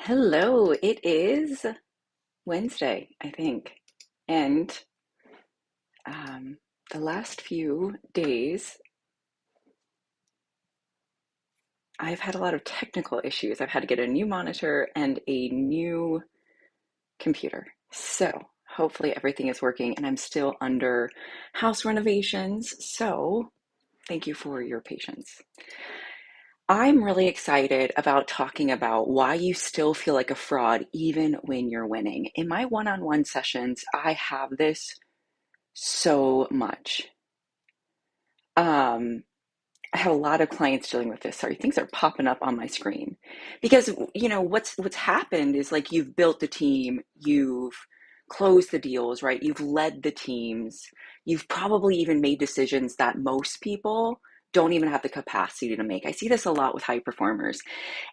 Hello, it is Wednesday, I think. And um, the last few days, I've had a lot of technical issues. I've had to get a new monitor and a new computer. So hopefully everything is working, and I'm still under house renovations. So thank you for your patience. I'm really excited about talking about why you still feel like a fraud even when you're winning. In my one-on-one sessions, I have this so much. Um, I have a lot of clients dealing with this. Sorry, things are popping up on my screen because what's happened is like you've built the team, you've closed the deals, right? You've led the teams. You've probably even made decisions that most people don't even have the capacity to make. I see this a lot with high performers.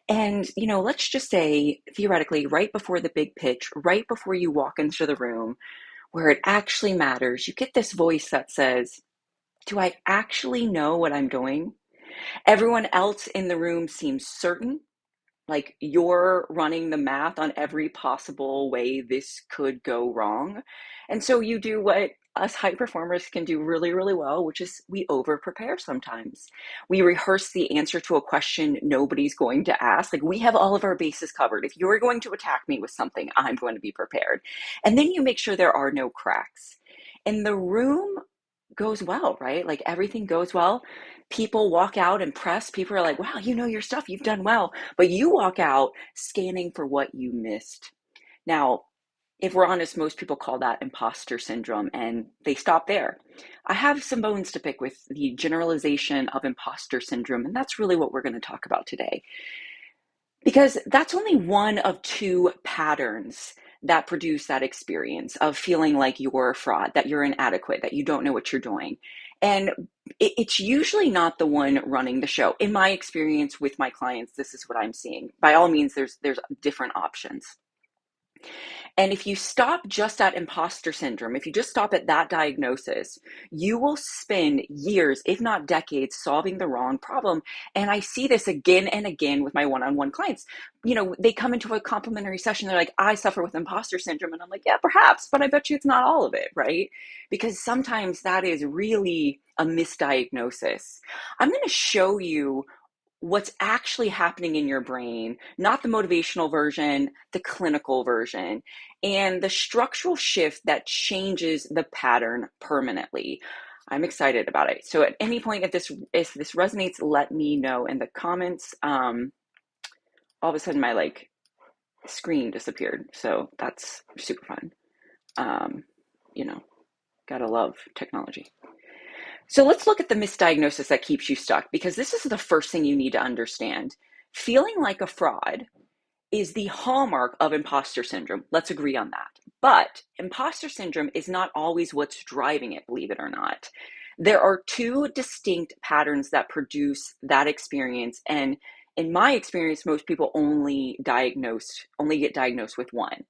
And, let's just say theoretically, right before the big pitch, right before you walk into the room where it actually matters, you get this voice that says, do I actually know what I'm doing? Everyone else in the room seems certain, like you're running the math on every possible way this could go wrong. And so you do what us high performers can do really, really well, which is we over prepare sometimes. We rehearse the answer to a question nobody's going to ask. Like we have all of our bases covered. If you're going to attack me with something, I'm going to be prepared. And then you make sure there are no cracks. And the room goes well, right? Like everything goes well. People walk out impressed. People are like, wow, you know your stuff. You've done well. But you walk out scanning for what you missed. Now, if we're honest, most people call that imposter syndrome and they stop there. I have some bones to pick with the generalization of imposter syndrome, and that's really what we're going to talk about today. Because that's only one of two patterns that produce that experience of feeling like you're a fraud, that you're inadequate, that you don't know what you're doing. And it's usually not the one running the show. In my experience with my clients, this is what I'm seeing. By all means, there's different options. And if you stop just at imposter syndrome, if you just stop at that diagnosis, you will spend years, if not decades, solving the wrong problem. And I see this again and again with my one-on-one clients. They come into a complimentary session, they're like, I suffer with imposter syndrome. And I'm like, yeah, perhaps, but I bet you it's not all of it, right? Because sometimes that is really a misdiagnosis. I'm going to show you what's actually happening in your brain, not the motivational version, the clinical version, and the structural shift that changes the pattern permanently. I'm excited about it. So at any point, if this resonates, let me know in the comments. All of a sudden my screen disappeared. So that's super fun. Um, you know, gotta love technology. So let's look at the misdiagnosis that keeps you stuck, because this is the first thing you need to understand. Feeling like a fraud is the hallmark of imposter syndrome. Let's agree on that. But imposter syndrome is not always what's driving it, believe it or not. There are two distinct patterns that produce that experience. And in my experience, most people only get diagnosed with one,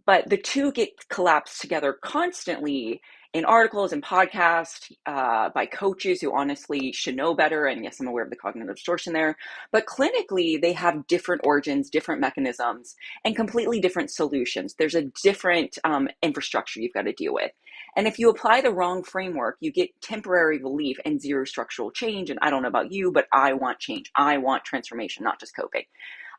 but the two get collapsed together constantly in articles and podcasts by coaches who honestly should know better. And yes, I'm aware of the cognitive distortion there, but clinically, they have different origins, different mechanisms, and completely different solutions. There's a different infrastructure you've got to deal with. And if you apply the wrong framework, you get temporary relief and zero structural change. And I don't know about you, but I want change. I want transformation, not just coping.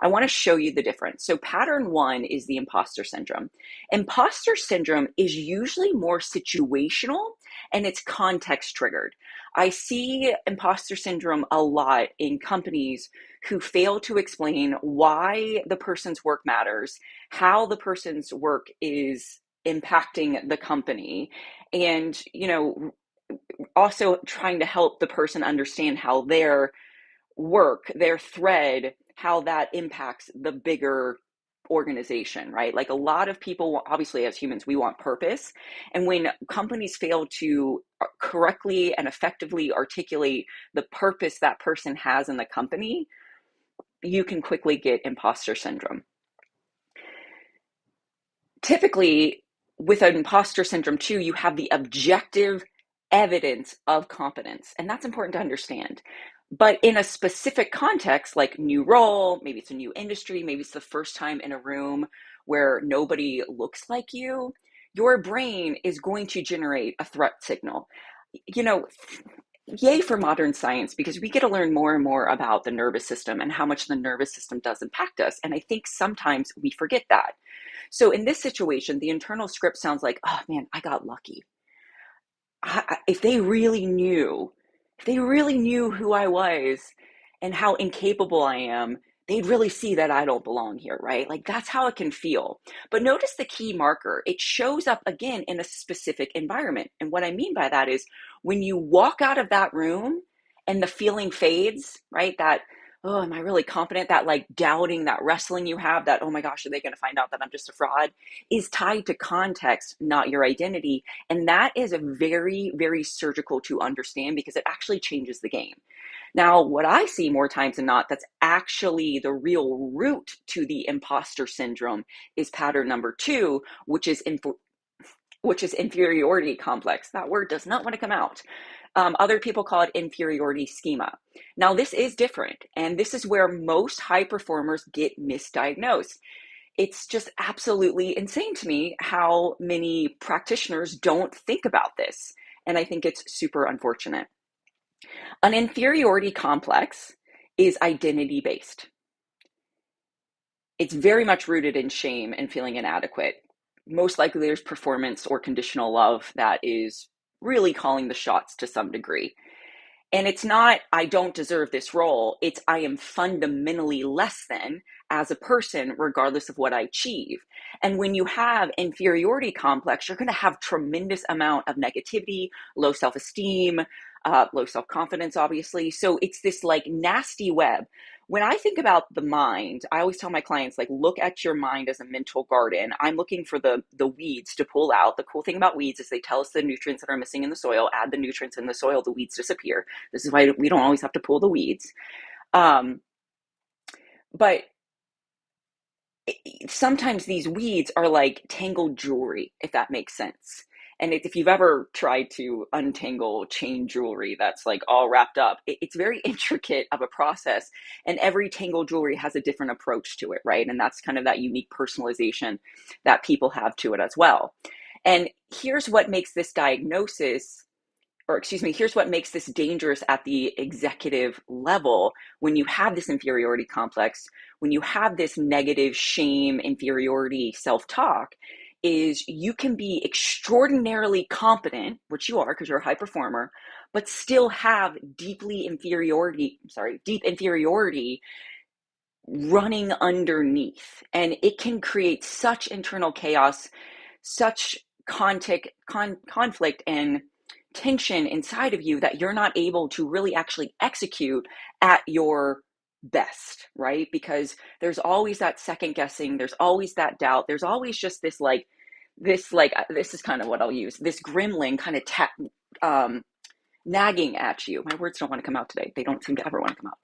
I want to show you the difference. So pattern one is the imposter syndrome. Imposter syndrome is usually more situational and it's context triggered. I see imposter syndrome a lot in companies who fail to explain why the person's work matters, how the person's work is impacting the company, and also trying to help the person understand how their work, their thread, how that impacts the bigger organization, right? Like a lot of people, obviously, as humans, we want purpose. And when companies fail to correctly and effectively articulate the purpose that person has in the company, you can quickly get imposter syndrome. Typically, with an imposter syndrome too, you have the objective evidence of competence. And that's important to understand. But in a specific context, like new role, maybe it's a new industry, maybe it's the first time in a room where nobody looks like you, your brain is going to generate a threat signal. You know, yay for modern science, because we get to learn more and more about the nervous system and how much the nervous system does impact us. And I think sometimes we forget that. So in this situation, the internal script sounds like, oh man, I got lucky. If they really knew, if they really knew who I was and how incapable I am, they'd really see that I don't belong here, right? Like that's how it can feel. But notice the key marker. It shows up again in a specific environment. And what I mean by that is when you walk out of that room and the feeling fades, right? That, oh, am I really confident? That like doubting, that wrestling you have, that, oh my gosh, are they going to find out that I'm just a fraud, is tied to context, not your identity. And that is a very, very surgical to understand because it actually changes the game. Now, what I see more times than not, that's actually the real root to the imposter syndrome is pattern number two, which is inferiority complex. That word does not want to come out. Other people call it inferiority schema. Now, this is different, and this is where most high performers get misdiagnosed. It's just absolutely insane to me how many practitioners don't think about this. And I think it's super unfortunate. An inferiority complex is identity based. It's very much rooted in shame and feeling inadequate. Most likely there's performance or conditional love that is really calling the shots to some degree. And it's not, I don't deserve this role. It's, I am fundamentally less than as a person, regardless of what I achieve. And when you have inferiority complex, you're going to have tremendous amount of negativity, low self-esteem, low self-confidence, obviously. So it's this like nasty web. When I think about the mind, I always tell my clients, like, look at your mind as a mental garden. I'm looking for the weeds to pull out. The cool thing about weeds is they tell us the nutrients that are missing in the soil. Add the nutrients in the soil, the weeds disappear. This is why we don't always have to pull the weeds. But sometimes these weeds are like tangled jewelry, if that makes sense. And if you've ever tried to untangle chain jewelry that's like all wrapped up, it's very intricate of a process. And every tangled jewelry has a different approach to it, right? And that's kind of that unique personalization that people have to it as well. And here's what makes this diagnosis or excuse me, here's what makes this dangerous at the executive level. When you have this inferiority complex, when you have this negative shame, inferiority, self-talk, is you can be extraordinarily competent, which you are because you're a high performer, but still have deep inferiority running underneath. And it can create such internal chaos, such conflict and tension inside of you that you're not able to really actually execute at your best, right? Because there's always that second guessing, there's always that doubt, there's always just this is kind of what I'll use, this gremlin kind of nagging at you. My words don't want to come out today. They don't seem to ever want to come out.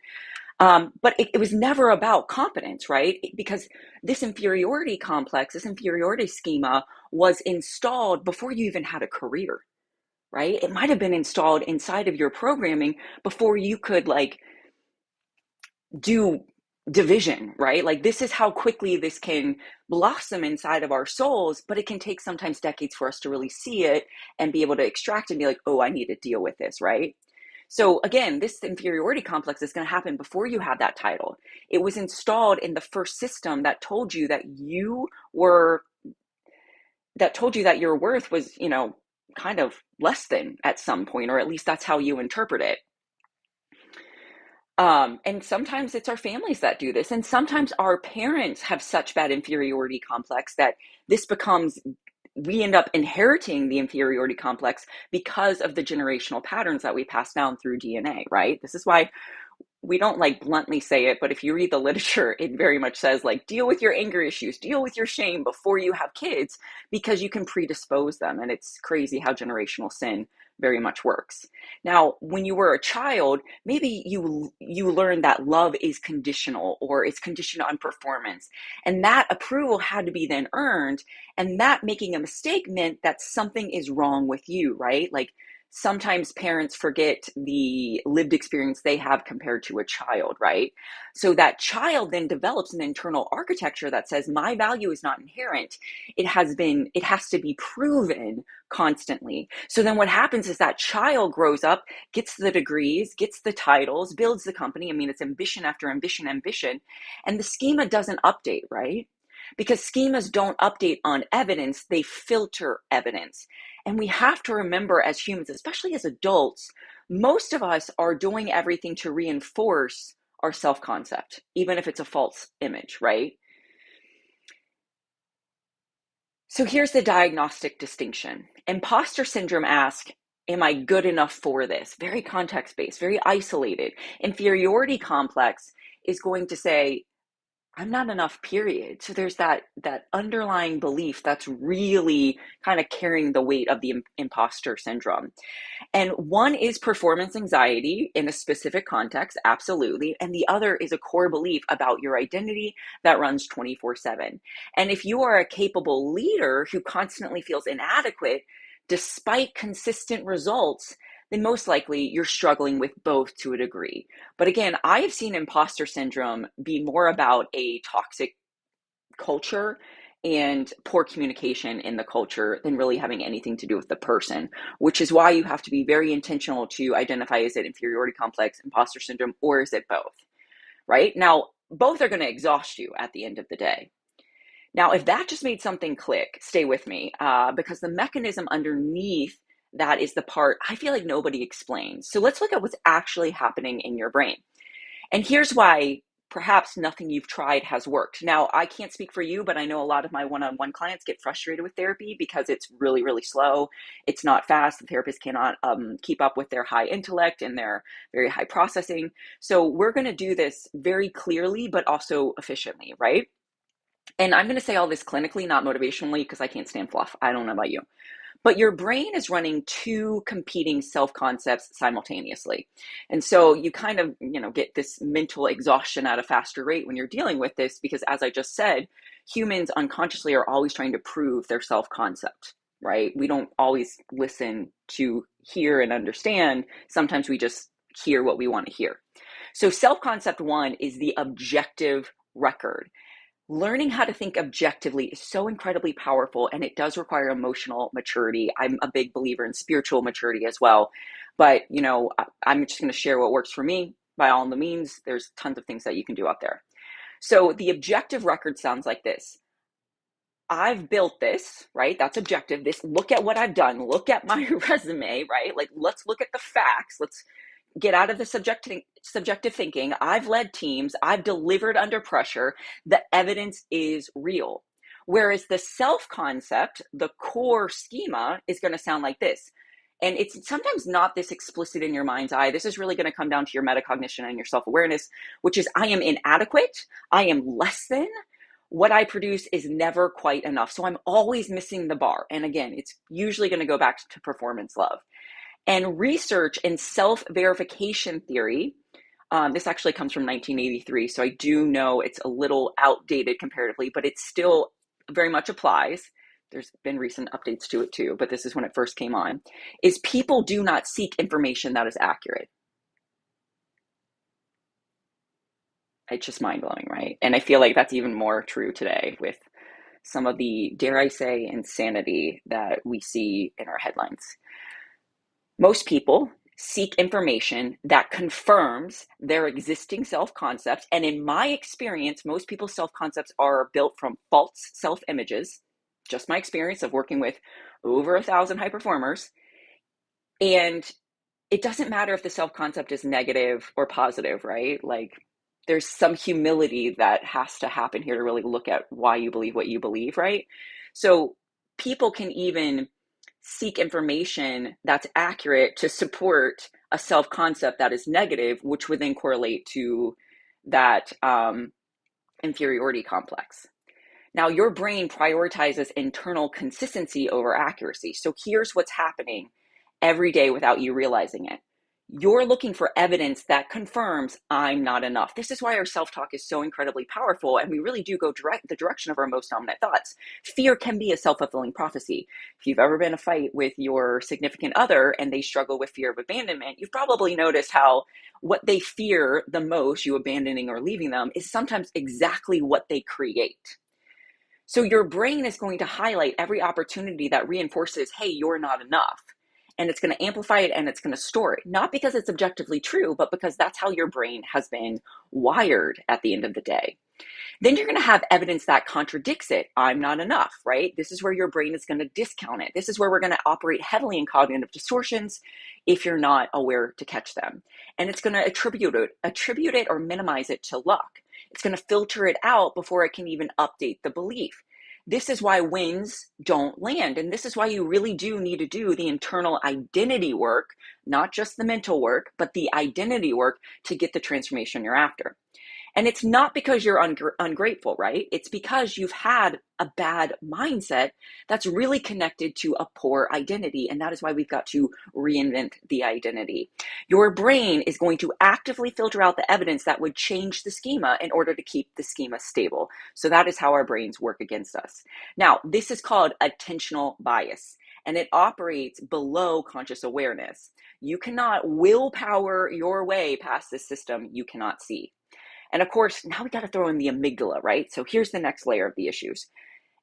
But it was never about competence, right? Because this inferiority complex, this inferiority schema was installed before you even had a career, right? It might have been installed inside of your programming before you could like do division, right? Like this is how quickly this can blossom inside of our souls, but it can take sometimes decades for us to really see it and be able to extract it and be like, oh, I need to deal with this, right? So again, this inferiority complex is going to happen before you had that title. It was installed in the first system that told you that your worth was, kind of less than at some point, or at least that's how you interpret it. And sometimes it's our families that do this. And sometimes our parents have such bad inferiority complex that we end up inheriting the inferiority complex because of the generational patterns that we pass down through DNA, right? This is why we don't like bluntly say it, but if you read the literature, it very much says like, deal with your anger issues, deal with your shame before you have kids, because you can predispose them. And it's crazy how generational sin very much works. Now, when you were a child, maybe you learned that love is conditional, or it's conditioned on performance. And that approval had to be then earned. And that making a mistake meant that something is wrong with you, right? Like sometimes parents forget the lived experience they have compared to a child, right? So that child then develops an internal architecture that says, my value is not inherent. It has to be proven constantly. So then what happens is that child grows up, gets the degrees, gets the titles, builds the company. I mean, it's ambition after ambition, ambition. And the schema doesn't update, right? Because schemas don't update on evidence, they filter evidence. And we have to remember as humans, especially as adults, most of us are doing everything to reinforce our self concept, even if it's a false image, right? So here's the diagnostic distinction. Imposter syndrome asks, am I good enough for this? Very context based, very isolated. Inferiority complex is going to say, I'm not enough, period. So there's that underlying belief that's really kind of carrying the weight of the imposter syndrome. And one is performance anxiety in a specific context, absolutely. And the other is a core belief about your identity that runs 24/7. And if you are a capable leader who constantly feels inadequate despite consistent results, then most likely you're struggling with both to a degree. But again, I have seen imposter syndrome be more about a toxic culture and poor communication in the culture than really having anything to do with the person, which is why you have to be very intentional to identify, is it inferiority complex, imposter syndrome, or is it both, right? Now, both are going to exhaust you at the end of the day. Now, if that just made something click, stay with me, because the mechanism underneath that is the part I feel like nobody explains. So let's look at what's actually happening in your brain. And here's why perhaps nothing you've tried has worked. Now, I can't speak for you, but I know a lot of my one-on-one clients get frustrated with therapy because it's really, really slow. It's not fast. The therapist cannot keep up with their high intellect and their very high processing. So we're going to do this very clearly, but also efficiently, right? And I'm going to say all this clinically, not motivationally, because I can't stand fluff. I don't know about you. But your brain is running two competing self-concepts simultaneously. And so you kind of, get this mental exhaustion at a faster rate when you're dealing with this, because as I just said, humans unconsciously are always trying to prove their self-concept, right? We don't always listen to hear and understand. Sometimes we just hear what we want to hear. So self-concept one is the objective record. Learning how to think objectively is so incredibly powerful, and it does require emotional maturity. I'm a big believer in spiritual maturity as well. But, I'm just going to share what works for me. By all the means, there's tons of things that you can do out there. So the objective record sounds like this. I've built this, right? That's objective. Look at what I've done. Look at my resume, right? Like, let's look at the facts. Let's get out of the subjective thinking. I've led teams. I've delivered under pressure. The evidence is real. Whereas the self-concept, the core schema, is going to sound like this. And it's sometimes not this explicit in your mind's eye. This is really going to come down to your metacognition and your self-awareness, which is, I am inadequate. I am less than. What I produce is never quite enough. So I'm always missing the bar. And again, it's usually going to go back to performance love. And research and self-verification theory, this actually comes from 1983, so I do know it's a little outdated comparatively, but it still very much applies. There's been recent updates to it too, but this is when it first came on, is people do not seek information that is accurate. It's just mind-blowing, right? And I feel like that's even more true today with some of the, dare I say, insanity that we see in our headlines. Most people seek information that confirms their existing self-concepts. And in my experience, most people's self-concepts are built from false self-images. Just my experience of working with over 1,000 high performers. And it doesn't matter if the self-concept is negative or positive, right? Like, there's some humility that has to happen here to really look at why you believe what you believe, right? So people can even seek information that's accurate to support a self-concept that is negative, which would then correlate to that inferiority complex. Now, your brain prioritizes internal consistency over accuracy. So here's what's happening every day without you realizing it. You're looking for evidence that confirms I'm not enough. This is why our self-talk is so incredibly powerful, and we really do go the direction of our most dominant thoughts. Fear can be a self-fulfilling prophecy. If you've ever been in a fight with your significant other and they struggle with fear of abandonment, you've probably noticed how what they fear the most, you abandoning or leaving them, is sometimes exactly what they create. So your brain is going to highlight every opportunity that reinforces, hey, you're not enough. And it's going to amplify it and it's going to store it. Not because it's objectively true, but because that's how your brain has been wired at the end of the day. Then you're going to have evidence that contradicts it. I'm not enough, right? This is where your brain is going to discount it. This is where we're going to operate heavily in cognitive distortions if you're not aware to catch them. And it's going to attribute it or minimize it to luck. It's going to filter it out before it can even update the belief. This is why wins don't land. And this is why you really do need to do the internal identity work, not just the mental work, but the identity work to get the transformation you're after. And it's not because you're ungrateful, right? It's because you've had a bad mindset that's really connected to a poor identity. And that is why we've got to reinvent the identity. Your brain is going to actively filter out the evidence that would change the schema in order to keep the schema stable. So that is how our brains work against us. Now, this is called attentional bias, and it operates below conscious awareness. You cannot willpower your way past this system you cannot see. And of course, now we got to throw in the amygdala, right? So here's the next layer of the issues.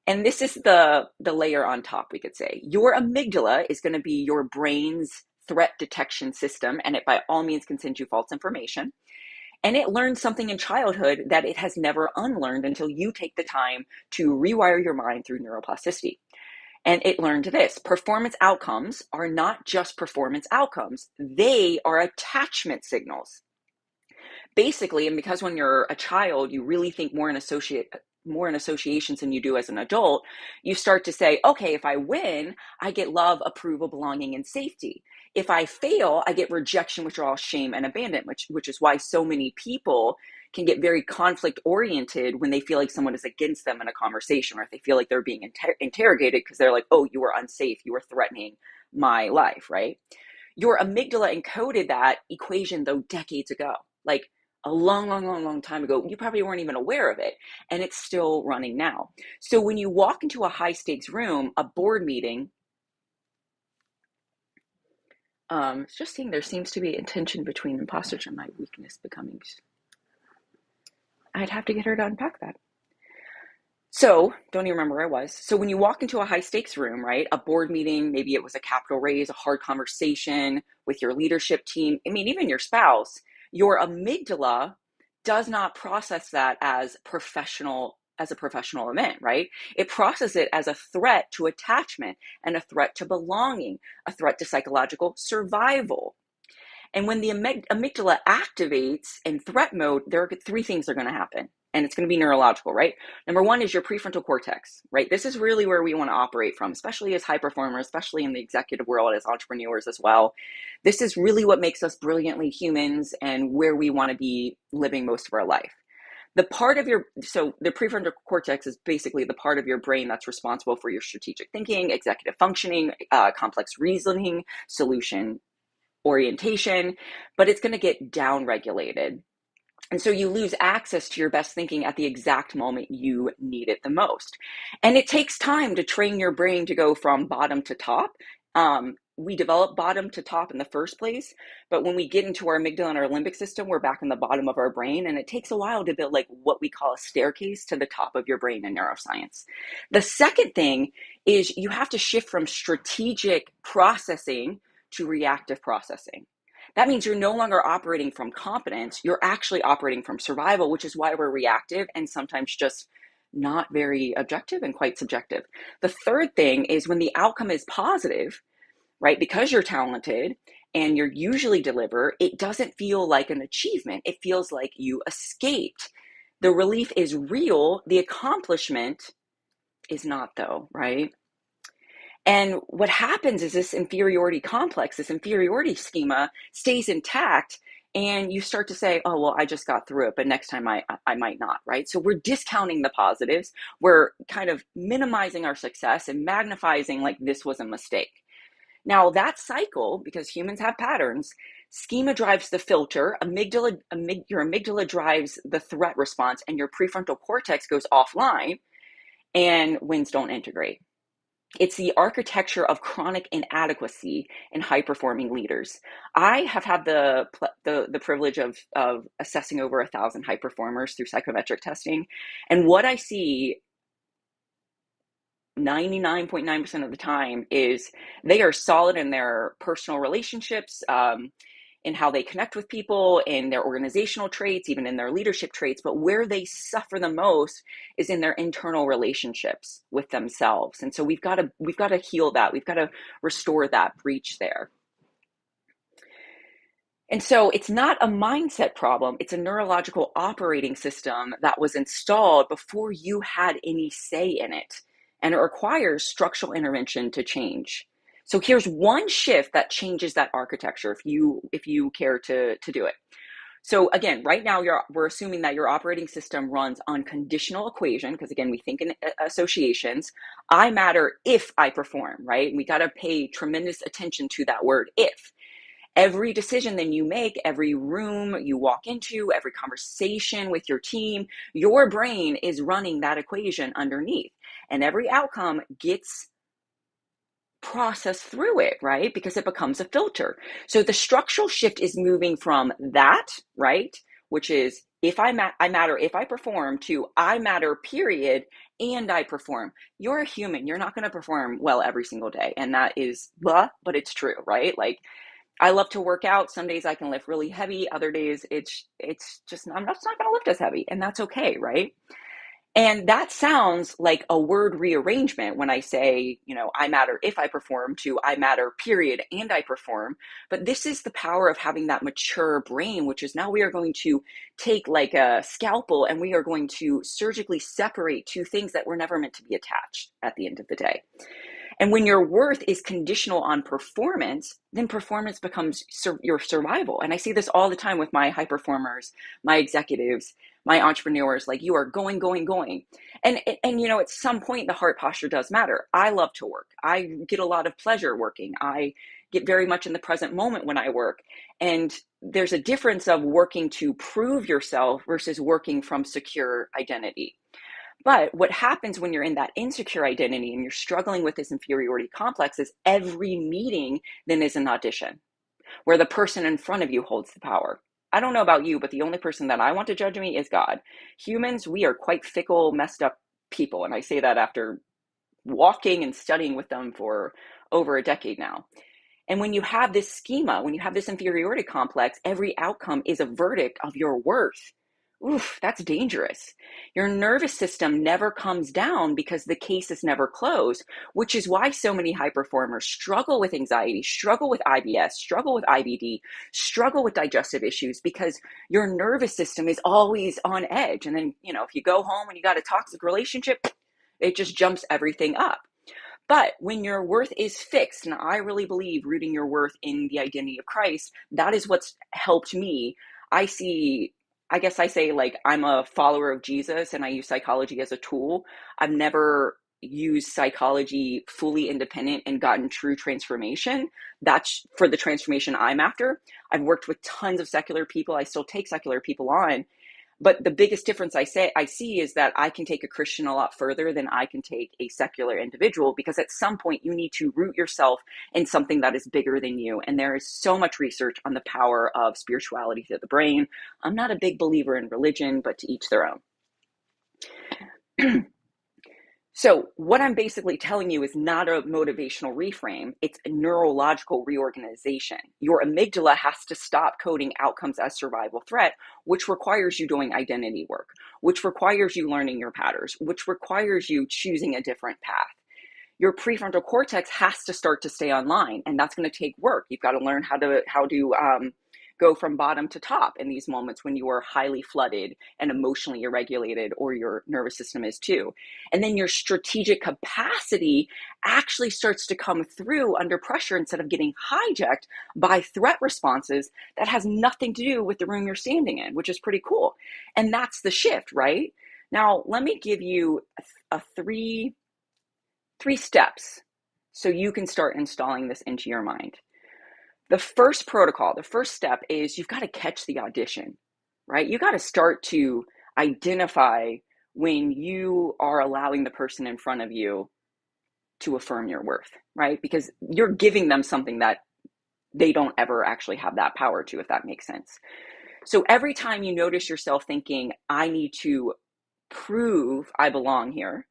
And this is the layer on top, we could say. Your amygdala is going to be your brain's threat detection system, and it by all means can send you false information. And it learns something in childhood that it has never unlearned until you take the time to rewire your mind through neuroplasticity. And it learned this: performance outcomes are not just performance outcomes, they are attachment signals. Basically, and because when you're a child, you really think more in associations than you do as an adult, you start to say, okay, if I win, I get love, approval, belonging, and safety. If I fail, I get rejection, withdrawal, shame, and abandonment, which is why so many people can get very conflict oriented when they feel like someone is against them in a conversation, or if they feel like they're being interrogated because they're like, oh, you were unsafe, you were threatening my life, right? Your amygdala encoded that equation though decades ago, like a long time ago. You probably weren't even aware of it, and it's still running now. So when you walk into a high stakes room, a board meeting, it's just seeing there seems to be a tension between imposter and my weakness becoming. I'd have to get her to unpack that. So don't even remember where I was. So when you walk into a high stakes room, right, a board meeting, maybe it was a capital raise, a hard conversation with your leadership team, I mean, even your spouse, your amygdala does not process that as a professional event, right? It processes it as a threat to attachment and a threat to belonging, a threat to psychological survival. And when the amygdala activates in threat mode, there are three things that are going to happen. And it's going to be neurological, right? Number one is your prefrontal cortex, right? This is really where we want to operate from, especially as high performers, especially in the executive world as entrepreneurs as well. This is really what makes us brilliantly humans and where we want to be living most of our life. The prefrontal cortex is basically the part of your brain that's responsible for your strategic thinking, executive functioning, complex reasoning, solution orientation, but it's going to get down regulated. And so you lose access to your best thinking at the exact moment you need it the most. And it takes time to train your brain to go from bottom to top. We develop bottom to top in the first place, but when we get into our amygdala and our limbic system, we're back in the bottom of our brain, and it takes a while to build like what we call a staircase to the top of your brain in neuroscience. The second thing is you have to shift from strategic processing to reactive processing. That means you're no longer operating from competence, you're actually operating from survival, which is why we're reactive and sometimes just not very objective and quite subjective. The third thing is when the outcome is positive, right? Because you're talented and you're usually deliver, it doesn't feel like an achievement. It feels like you escaped. The relief is real. The accomplishment is not though, right? And what happens is this inferiority complex, this inferiority schema stays intact, and you start to say, oh, well, I just got through it, but next time I might not, right? So we're discounting the positives. We're kind of minimizing our success and magnifying like this was a mistake. Now that cycle, because humans have patterns, Schema drives the filter, your amygdala drives the threat response, and your prefrontal cortex goes offline and wins don't integrate. It's the architecture of chronic inadequacy in high-performing leaders. I have had the privilege of assessing over 1,000 high performers through psychometric testing, and what I see 99.9% of the time is they are solid in their personal relationships, in how they connect with people, in their organizational traits, even in their leadership traits. But where they suffer the most is in their internal relationships with themselves. And so we've got to heal that. We've got to restore that breach there. And so it's not a mindset problem. It's a neurological operating system that was installed before you had any say in it. And it requires structural intervention to change. So here's one shift that changes that architecture if you care to do it. So again, right now we're assuming that your operating system runs on conditional equation, because again, we think in associations. I matter if I perform, right? And we got to pay tremendous attention to that word if. Every decision that you make, every room you walk into, every conversation with your team, your brain is running that equation underneath. And every outcome gets processed through it, right? Because it becomes a filter. So the structural shift is moving from that, right? Which is if I matter if I perform, to I matter, period, and I perform. You're a human. You're not going to perform well every single day. And that is blah, but it's true, right? Like, I love to work out. Some days I can lift really heavy. Other days it's just, I'm just not going to lift as heavy. And that's okay, right? And that sounds like a word rearrangement when I say, I matter if I perform, to I matter, period, and I perform. But this is the power of having that mature brain, which is now we are going to take like a scalpel and we are going to surgically separate two things that were never meant to be attached at the end of the day. And when your worth is conditional on performance, then performance becomes your survival. And I see this all the time with my high performers, my executives, my entrepreneurs. Like, you are going, going, going. And at some point, the heart posture does matter. I love to work. I get a lot of pleasure working. I get very much in the present moment when I work. And there's a difference of working to prove yourself versus working from secure identity. But what happens when you're in that insecure identity and you're struggling with this inferiority complex is every meeting then is an audition where the person in front of you holds the power. I don't know about you, but the only person that I want to judge me is God. Humans, we are quite fickle, messed up people. And I say that after walking and studying with them for over a decade now. And when you have this schema, when you have this inferiority complex, every outcome is a verdict of your worth. Oof, that's dangerous. Your nervous system never comes down because the case is never closed, which is why so many high performers struggle with anxiety, struggle with IBS, struggle with IBD, struggle with digestive issues, because your nervous system is always on edge. And then, if you go home and you got a toxic relationship, it just jumps everything up. But when your worth is fixed, and I really believe rooting your worth in the identity of Christ, that is what's helped me. I guess I say, like, I'm a follower of Jesus and I use psychology as a tool. I've never used psychology fully independent and gotten true transformation. That's for the transformation I'm after. I've worked with tons of secular people. I still take secular people on. But the biggest difference I see is that I can take a Christian a lot further than I can take a secular individual, because at some point you need to root yourself in something that is bigger than you. And there is so much research on the power of spirituality to the brain. I'm not a big believer in religion, but to each their own. So what I'm basically telling you is not a motivational reframe. It's a neurological reorganization. Your amygdala has to stop coding outcomes as survival threat, which requires you doing identity work, which requires you learning your patterns, which requires you choosing a different path. Your prefrontal cortex has to start to stay online, and that's going to take work. You've got to learn how to go from bottom to top in these moments when you are highly flooded and emotionally irregulated, or your nervous system is too. And then your strategic capacity actually starts to come through under pressure instead of getting hijacked by threat responses that has nothing to do with the room you're standing in, which is pretty cool. And that's the shift, right? Now, let me give you a three steps so you can start installing this into your mind. The first protocol, the first step is you've got to catch the audition, right? You got to start to identify when you are allowing the person in front of you to affirm your worth, right? Because you're giving them something that they don't ever actually have that power to, if that makes sense. So every time you notice yourself thinking, I need to prove I belong here,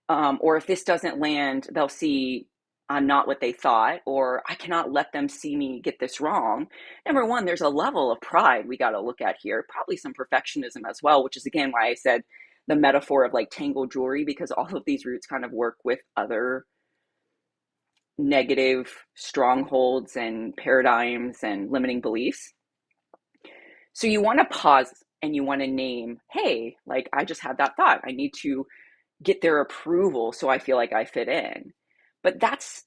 or if this doesn't land, they'll see I'm not what they thought, or I cannot let them see me get this wrong. Number one, there's a level of pride we got to look at here, probably some perfectionism as well, which is again why I said the metaphor of like tangled jewelry, because all of these roots kind of work with other negative strongholds and paradigms and limiting beliefs. So you want to pause and you want to name, hey, like I just had that thought. I need to get their approval so I feel like I fit in. But that's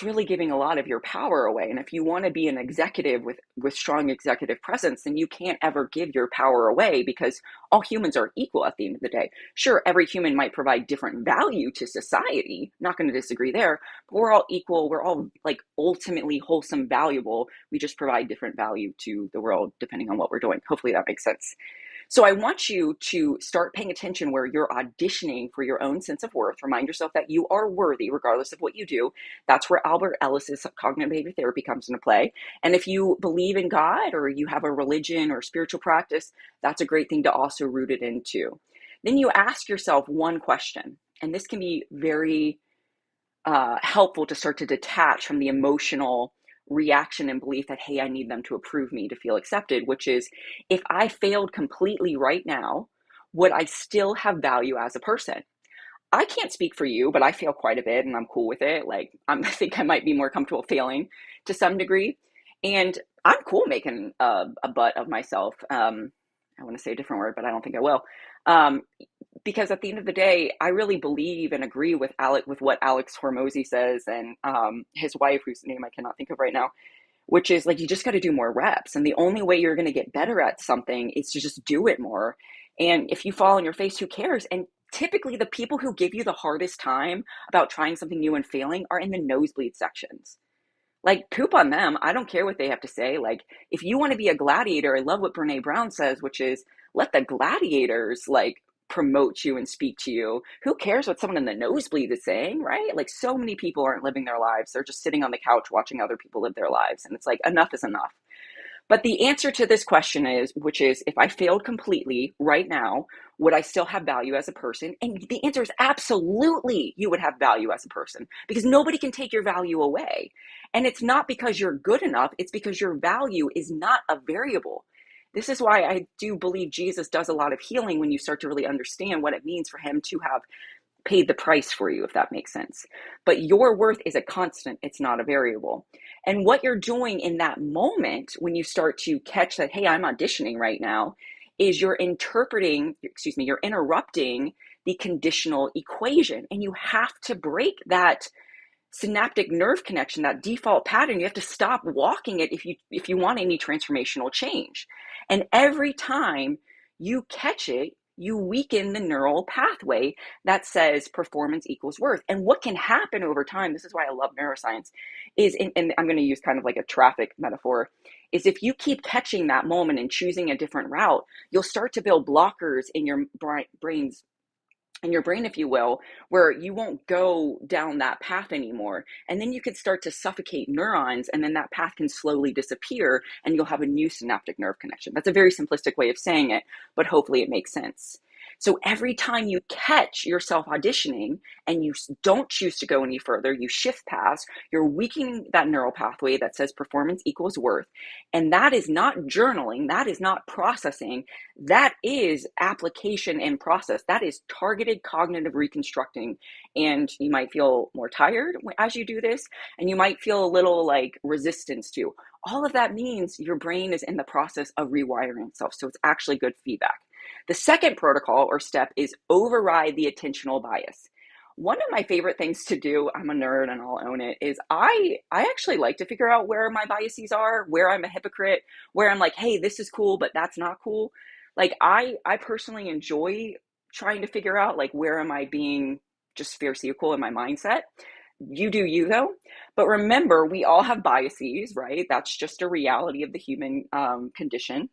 really giving a lot of your power away. And if you want to be an executive with strong executive presence, then you can't ever give your power away, because all humans are equal at the end of the day. Sure, every human might provide different value to society. Not going to disagree there, but we're all equal. We're all like ultimately wholesome, valuable. We just provide different value to the world depending on what we're doing. Hopefully that makes sense. So I want you to start paying attention where you're auditioning for your own sense of worth. Remind yourself that you are worthy regardless of what you do. That's where Albert Ellis's cognitive behavior therapy comes into play. And if you believe in God or you have a religion or spiritual practice, that's a great thing to also root it into. Then you ask yourself one question, and this can be very helpful to start to detach from the emotional reaction and belief that, hey, I need them to approve me to feel accepted, which is, if I failed completely right now, would I still have value as a person? I can't speak for you, but I fail quite a bit and I'm cool with it. Like, I think I might be more comfortable failing to some degree. And I'm cool making a butt of myself. I want to say a different word, but I don't think I will. Um, because at the end of the day, I really believe and agree with with what Alex Hormozy says, and his wife, whose name I cannot think of right now, which is like, you just got to do more reps. And the only way you're going to get better at something is to just do it more. And if you fall on your face, who cares? And typically the people who give you the hardest time about trying something new and failing are in the nosebleed sections. Like, poop on them. I don't care what they have to say. Like, if you want to be a gladiator, I love what Brene Brown says, which is let the gladiators like promote you and speak to you. Who cares what someone in the nosebleed is saying, right? Like, so many people aren't living their lives. They're just sitting on the couch watching other people live their lives. And it's like, enough is enough. But the answer to this question is, which is, if I failed completely right now, would I still have value as a person? And the answer is absolutely, you would have value as a person, because nobody can take your value away. And it's not because you're good enough, it's because your value is not a variable. This is why I do believe Jesus does a lot of healing when you start to really understand what it means for him to have paid the price for you, if that makes sense. But your worth is a constant, it's not a variable. And what you're doing in that moment when you start to catch that, hey, I'm auditioning right now, is you're you're interrupting the conditional equation. And you have to break that synaptic nerve connection, that default pattern. You have to stop walking it if you want any transformational change. And every time you catch it, you weaken the neural pathway that says performance equals worth. And what can happen over time, this is why I love neuroscience, is, and I'm going to use kind of like a traffic metaphor, is if you keep catching that moment and choosing a different route, you'll start to build blockers in your brain's in your brain, if you will, where you won't go down that path anymore. And then you could start to suffocate neurons, and then that path can slowly disappear and you'll have a new synaptic nerve connection. That's a very simplistic way of saying it, but hopefully it makes sense. So every time you catch yourself auditioning and you don't choose to go any further, you shift paths, you're weakening that neural pathway that says performance equals worth. And that is not journaling, that is not processing, that is application and process. That is targeted cognitive reconstructing. And you might feel more tired as you do this, and you might feel a little like resistance to. All of that means your brain is in the process of rewiring itself. So it's actually good feedback. The second protocol or step is override the attentional bias. One of my favorite things to do, I'm a nerd and I'll own it, is I actually like to figure out where my biases are, where I'm a hypocrite, where I'm like, hey, this is cool, but that's not cool. Like, I personally enjoy trying to figure out, like, where am I being just fiercely equal in my mindset. You do you though. But remember, we all have biases, right? That's just a reality of the human condition.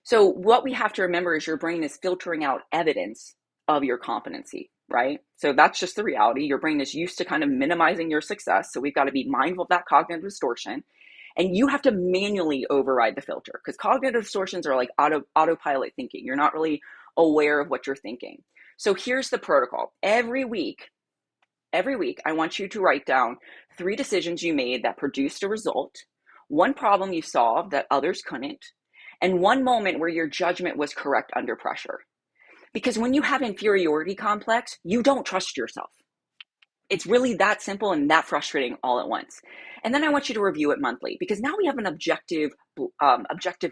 So what we have to remember is your brain is filtering out evidence of your competency, right? So that's just the reality. Your brain is used to kind of minimizing your success. So we've got to be mindful of that cognitive distortion. And you have to manually override the filter because cognitive distortions are like autopilot thinking. You're not really aware of what you're thinking. So here's the protocol. Every week, I want you to write down 3 decisions you made that produced a result, 1 problem you solved that others couldn't, and 1 moment where your judgment was correct under pressure. Because when you have inferiority complex, you don't trust yourself. It's really that simple and that frustrating all at once. And then I want you to review it monthly because now we have an objective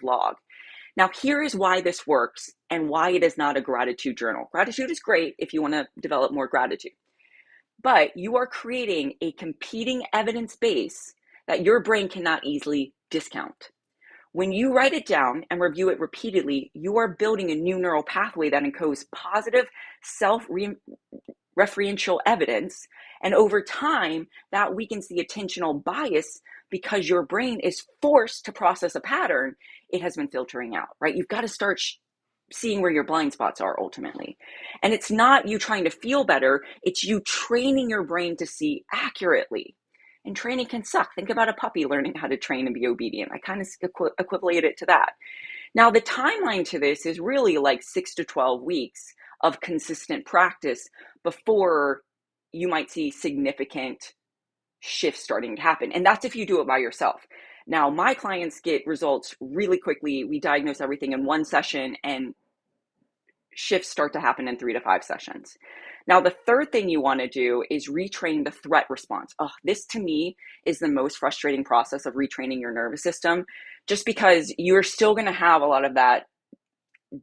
log. Now, here is why this works and why it is not a gratitude journal. Gratitude is great if you want to develop more gratitude, but you are creating a competing evidence base that your brain cannot easily discount. When you write it down and review it repeatedly, you are building a new neural pathway that encodes positive self-referential evidence. And over time, that weakens the attentional bias because your brain is forced to process a pattern it has been filtering out, right? You've got to start seeing where your blind spots are ultimately. And it's not you trying to feel better, it's you training your brain to see accurately. And training can suck. Think about a puppy learning how to train and be obedient. I kind of equivalent it to that. Now, the timeline to this is really like 6 to 12 weeks of consistent practice before you might see significant shifts starting to happen. And that's if you do it by yourself. Now, my clients get results really quickly. We diagnose everything in 1 session and shifts start to happen in 3 to 5 sessions. Now, the third thing you want to do is retrain the threat response. Oh, this to me is the most frustrating process of retraining your nervous system, just because you're still going to have a lot of that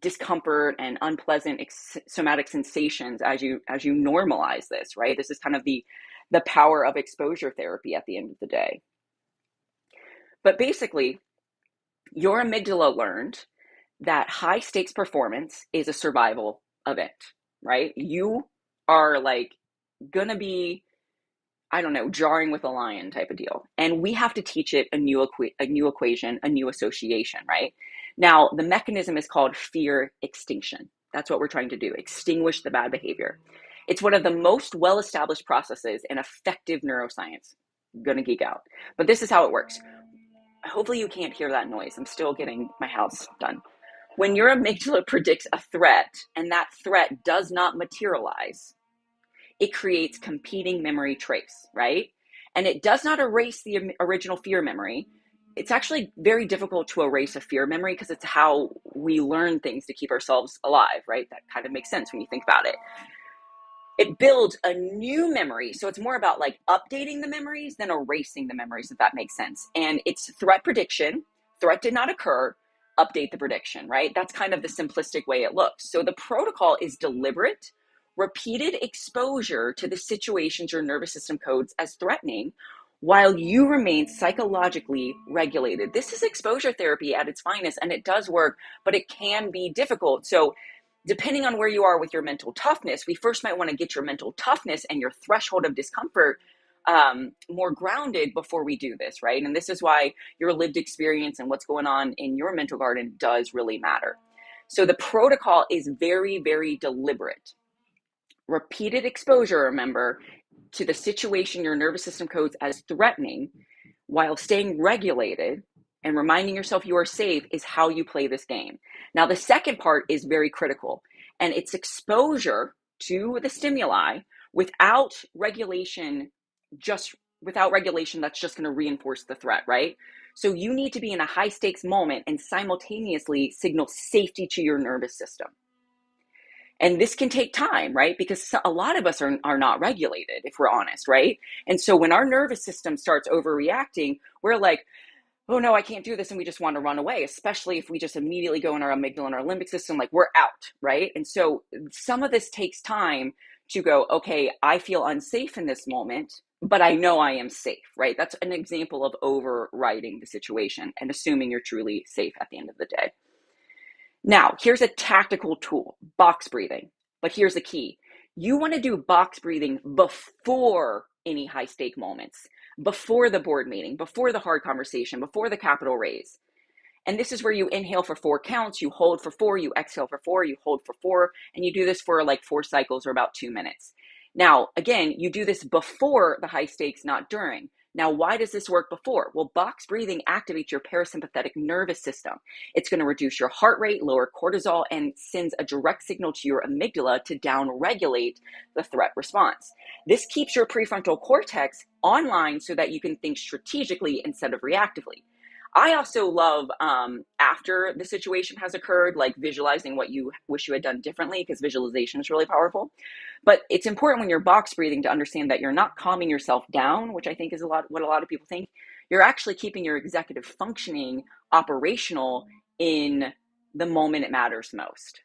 discomfort and unpleasant somatic sensations as you normalize this, right? This is kind of the power of exposure therapy at the end of the day. But basically, your amygdala learned that high stakes performance is a survival event, right? You are like gonna be, I don't know, jarring with a lion type of deal. And we have to teach it a new equation, a new association, right? Now, the mechanism is called fear extinction. That's what we're trying to do, extinguish the bad behavior. It's one of the most well-established processes in effective neuroscience. I'm gonna geek out. But this is how it works. Hopefully you can't hear that noise. I'm still getting my house done. When your amygdala predicts a threat and that threat does not materialize, it creates competing memory trace, right? And it does not erase the original fear memory. It's actually very difficult to erase a fear memory because it's how we learn things to keep ourselves alive, right? That kind of makes sense when you think about it. It builds a new memory. So it's more about like updating the memories than erasing the memories, if that makes sense. And it's threat prediction. Threat did not occur. Update the prediction, right? That's kind of the simplistic way it looks. So the protocol is deliberate, repeated exposure to the situations your nervous system codes as threatening while you remain psychologically regulated. This is exposure therapy at its finest, and it does work, but it can be difficult. So depending on where you are with your mental toughness, we first might want to get your mental toughness and your threshold of discomfort more grounded before we do this, right? And this is why your lived experience and what's going on in your mental garden does really matter. So the protocol is very, very deliberate. Repeated exposure, remember, to the situation your nervous system codes as threatening while staying regulated and reminding yourself you are safe is how you play this game. Now, the second part is very critical, and it's exposure to the stimuli without regulation, that's just going to reinforce the threat, right? So you need to be in a high stakes moment and simultaneously signal safety to your nervous system. And this can take time, right? Because a lot of us are not regulated, if we're honest, right? And so when our nervous system starts overreacting, we're like, oh no, I can't do this. And we just want to run away, especially if we just immediately go in our amygdala and our limbic system, like we're out, right? And so some of this takes time to go, okay, I feel unsafe in this moment, but I know I am safe, right? That's an example of overriding the situation and assuming you're truly safe at the end of the day. Now, here's a tactical tool, box breathing. But here's the key. You want to do box breathing before any high stake moments before the board meeting, before the hard conversation, before the capital raise. And this is where you inhale for 4 counts, you hold for 4, you exhale for 4, you hold for 4, and you do this for like 4 cycles or about 2 minutes. Now, again, you do this before the high stakes, not during. Now, why does this work before? Well, box breathing activates your parasympathetic nervous system. It's going to reduce your heart rate, lower cortisol, and sends a direct signal to your amygdala to downregulate the threat response. This keeps your prefrontal cortex online so that you can think strategically instead of reactively. I also love after the situation has occurred, like visualizing what you wish you had done differently, because visualization is really powerful. But it's important when you're box breathing to understand that you're not calming yourself down, which I think is what a lot of people think. You're actually keeping your executive functioning operational in the moment it matters most.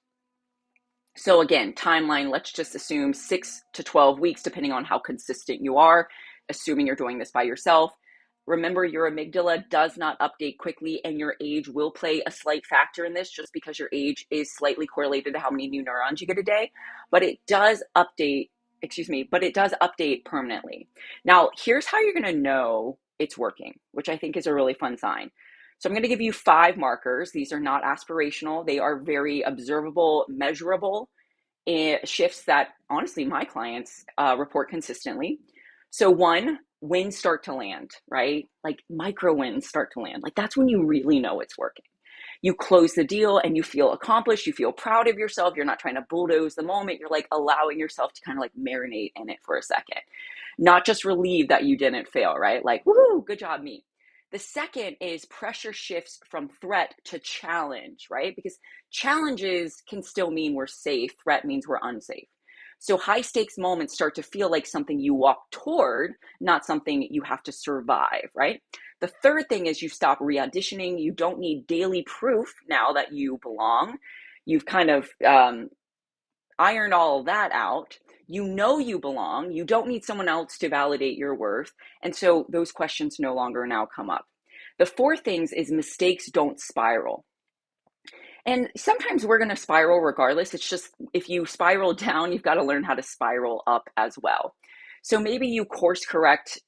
So again, timeline, let's just assume 6 to 12 weeks, depending on how consistent you are, assuming you're doing this by yourself. Remember, your amygdala does not update quickly, and your age will play a slight factor in this just because your age is slightly correlated to how many new neurons you get a day. But it does update, but it does update permanently. Now, here's how you're going to know it's working, which I think is a really fun sign. So I'm going to give you 5 markers. These are not aspirational. They are very observable, measurable shifts that honestly my clients report consistently. So 1, wins start to land, right? Like micro wins start to land. Like that's when you really know it's working. You close the deal and you feel accomplished. You feel proud of yourself. You're not trying to bulldoze the moment. You're like allowing yourself to kind of like marinate in it for a second. Not just relieved that you didn't fail, right? Like, woohoo, good job, me. The second is pressure shifts from threat to challenge, right? Because challenges can still mean we're safe. Threat means we're unsafe. So high stakes moments start to feel like something you walk toward, not something you have to survive, right? The third thing is you stop re-auditioning. You don't need daily proof now that you belong. You've kind of ironed all of that out. You know you belong. You don't need someone else to validate your worth. And so those questions no longer now come up. The fourth things is mistakes don't spiral. And sometimes we're going to spiral regardless. It's just if you spiral down, you've got to learn how to spiral up as well. So maybe you course correct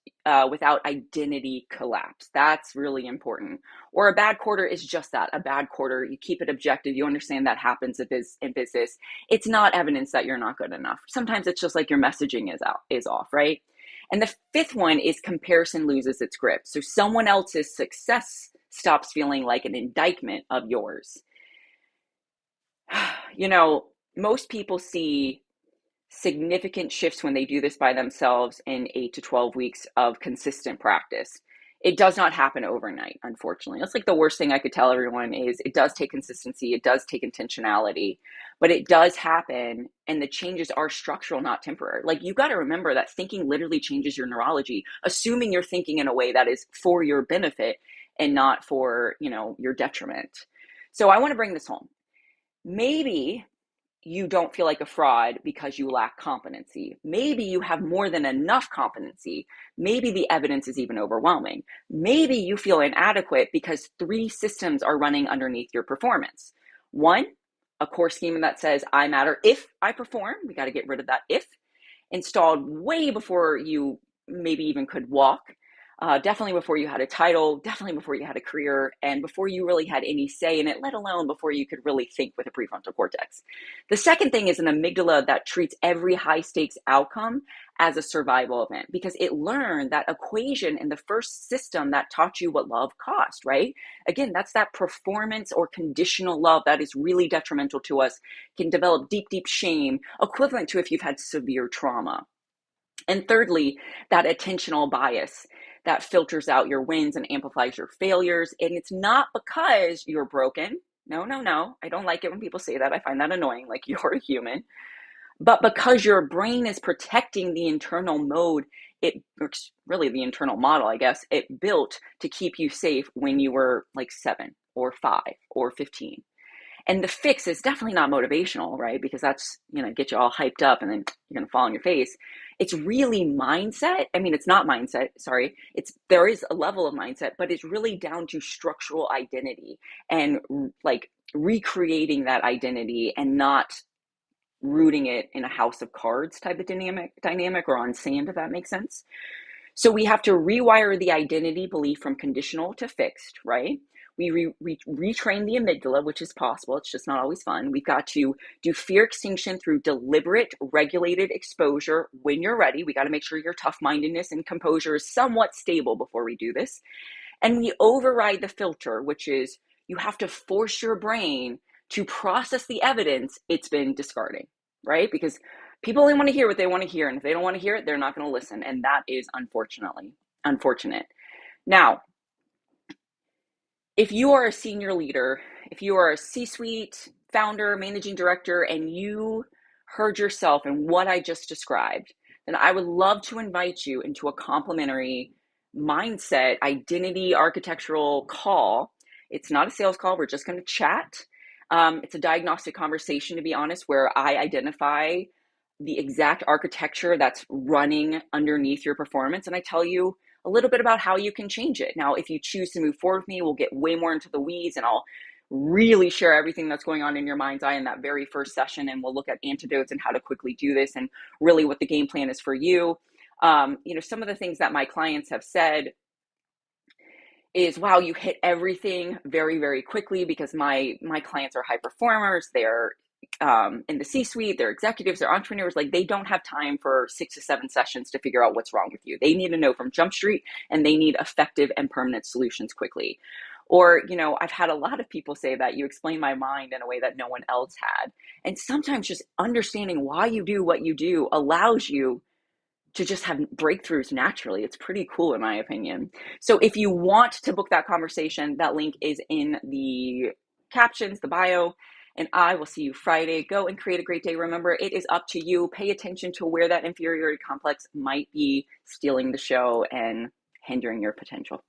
without identity collapse. That's really important. Or a bad quarter is just that, a bad quarter. You keep it objective. You understand that happens in business. It's not evidence that you're not good enough. Sometimes it's just like your messaging is off, right? And the fifth one is comparison loses its grip. So someone else's success stops feeling like an indictment of yours. You know, most people see significant shifts when they do this by themselves in 8 to 12 weeks of consistent practice. It does not happen overnight, unfortunately. That's like the worst thing I could tell everyone is it does take consistency, it does take intentionality, but it does happen, and the changes are structural, not temporary. Like you got to remember that thinking literally changes your neurology, assuming you're thinking in a way that is for your benefit and not for, your detriment. So I want to bring this home. Maybe you don't feel like a fraud because you lack competency. Maybe you have more than enough competency. Maybe the evidence is even overwhelming. Maybe you feel inadequate because 3 systems are running underneath your performance. 1, a core schema that says I matter if I perform. We got to get rid of that if, installed way before you maybe even could walk. Definitely before you had a title, definitely before you had a career, and before you really had any say in it, let alone before you could really think with a prefrontal cortex. The second thing is an amygdala that treats every high stakes outcome as a survival event because it learned that equation in the first system that taught you what love cost, right? Again, that's that performance or conditional love that is really detrimental to us, can develop deep, deep shame, equivalent to if you've had severe trauma. And thirdly, that attentional bias that filters out your wins and amplifies your failures. And it's not because you're broken. No, no, no. I don't like it when people say that. I find that annoying, like you're a human. But because your brain is protecting the internal mode, really the internal model, I guess, it built to keep you safe when you were like 7 or 5 or 15. And the fix is definitely not motivational, right? Because that's, get you all hyped up and then you're going to fall on your face. It's really mindset. I mean, it's not mindset, sorry. There is a level of mindset, but it's really down to structural identity and like recreating that identity and not rooting it in a house of cards type of dynamic or on sand, if that makes sense. So we have to rewire the identity belief from conditional to fixed, right? We retrain the amygdala, which is possible. It's just not always fun. We've got to do fear extinction through deliberate, regulated exposure when you're ready. We got to make sure your tough mindedness and composure is somewhat stable before we do this. And we override the filter, which is you have to force your brain to process the evidence it's been discarding, right? Because people only want to hear what they want to hear. And if they don't want to hear it, they're not going to listen. And that is unfortunate. Now, if you are a senior leader, if you are a C-suite founder, managing director, and you heard yourself in what I just described, then I would love to invite you into a complimentary mindset identity architectural call. It's not a sales call. We're just going to chat. It's a diagnostic conversation, to be honest, where I identify the exact architecture that's running underneath your performance. And I tell you a little bit about how you can change it. Now, if you choose to move forward with me, we'll get way more into the weeds and I'll really share everything that's going on in your mind's eye in that very first session. And we'll look at antidotes and how to quickly do this and really what the game plan is for you. Some of the things that my clients have said is, wow, you hit everything very, very quickly, because my clients are high performers. They're in the C-suite, they're executives, they're entrepreneurs. Like, they don't have time for 6 to 7 sessions to figure out what's wrong with you. They need to know from Jump Street, and they need effective and permanent solutions quickly. Or, I've had a lot of people say that you explain my mind in a way that no one else had. And sometimes just understanding why you do what you do allows you to just have breakthroughs naturally. It's pretty cool, in my opinion. So if you want to book that conversation, that link is in the captions, the bio, and I will see you Friday. Go and create a great day. Remember, it is up to you. Pay attention to where that inferiority complex might be stealing the show and hindering your potential.